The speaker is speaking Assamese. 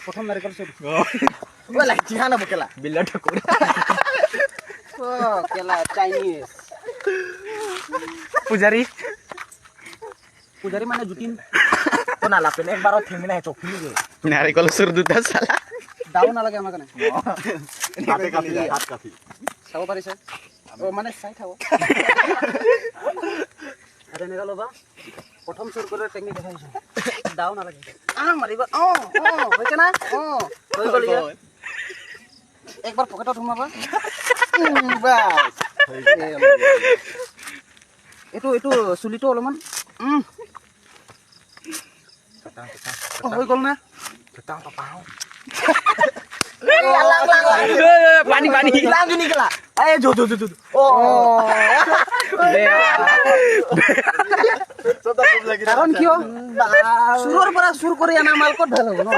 প্ৰথম নাৰিকল চুৰ ওই লাগ জিহা না বকেলা বিল্লা ঠাকুৰ ও কেলা চাইনিজ পূজাৰি পূজাৰী মানে জুতিন তো না লাপেলে একবারও থেমি না চোখ খুলি গেল নারিকল সুর দুটা সালা দাও নালাগে আমাৰ কাৰণে হাতে কাটি হাত কাটি চাব পাৰিছে ও মানে চাই থাকো আৰু এনেকা ল'বা প্ৰথম চুৰ কৰাৰ টেকনিক দেখাইছো দাও নালাগে মাৰিব হৈছে না হৈ গ'ল এতিয়া একবাৰ পকেটত সোমাবা বাস এইটো চুলিটো অলপমান হৈ গ'ল না পানি পানি lang gini kala ay jo কাৰণ কিয় চুৰৰ পৰা চুৰ কৰি আনা মাল ক'ত ভাল হ'ব ন